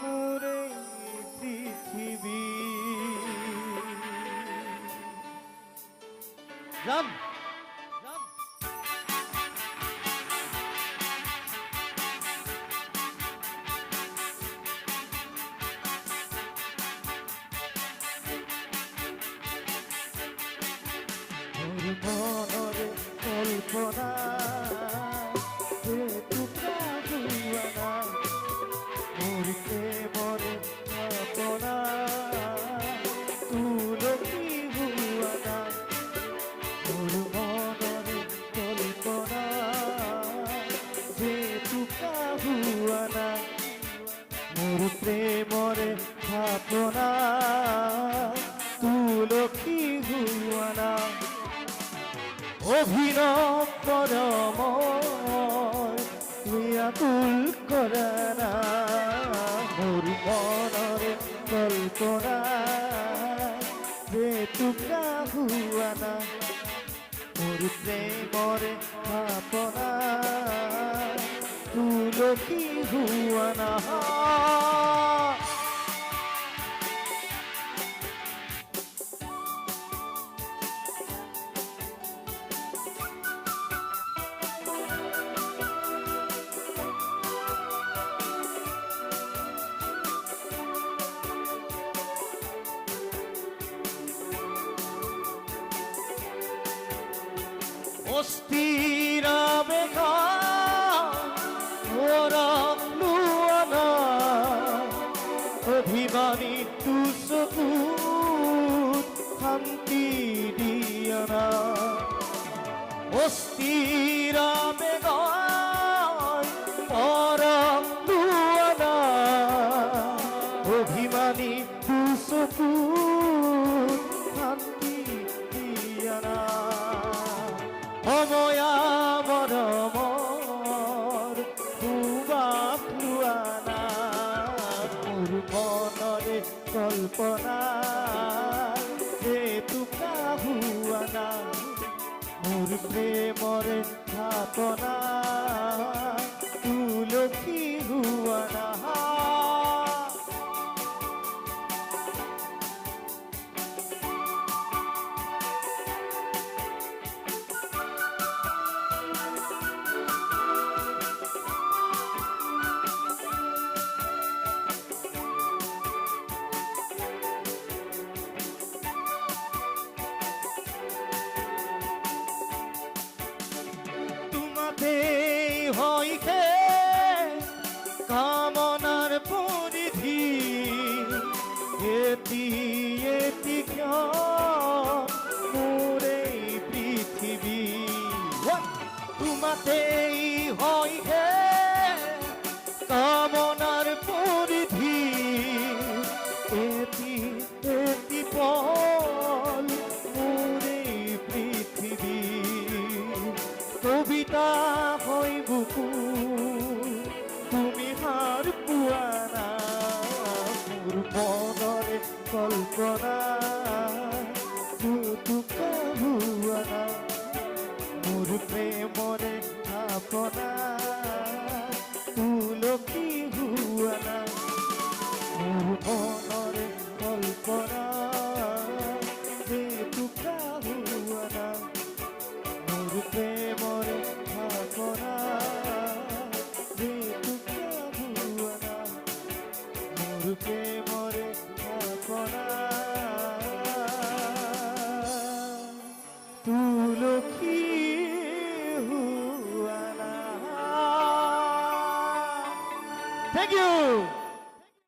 মোরে পৃথিবী রাম মনরে কল্পনা টুকা হুয়ানা মুরতে মরে আপনা তুলকি হুয়ানা মোর মনরে কল্পনা টুকা হুয়ানা মোর প্রেমরে ভাবনা তুলকি হুয়ানা অভিনব পরময় তুই আকুল করে না মোর মনরে কল্পনা রে টুকা হুয়ানা মোর প্রেমরে ভাবনা তুলকি হুয়ানা অস্থির বেগা ওরম লুয়ানা অভিমানী তুসকুত শান্তি দিয়ানা অস্থির বেগা ওরম লুয়ানা অভিমানী তুসকুত শান্তি দিয়ানা অময়া মরমর খুবাক লুয়ানা মোর মনরে কল্পনা হে টুকা হুয়ানা মোর প্রেমরে ভাবনা তুলকি হুয়ানা হইতে কামনার পরিধি এটি এটি মোরে পৃথিবী তোমাতেই হইতে কামনার পরিধি এটি এটি পল মোরে পৃথিবী কবিতা হয় বুকু তুমি হার পুয়ানা মোর মনরে কল্পনা টুকা হুয়ানা মোর প্রেমরে ভাবনা তুলকি হুয়ানা মোর মনরে কল্পনা টুকা হুয়ানা মোর প্রেমরে ভাবনা টুকা হুয়ানা মোর প্রেমরে ভাবনা তুলকি হুয়ানা। Thank you.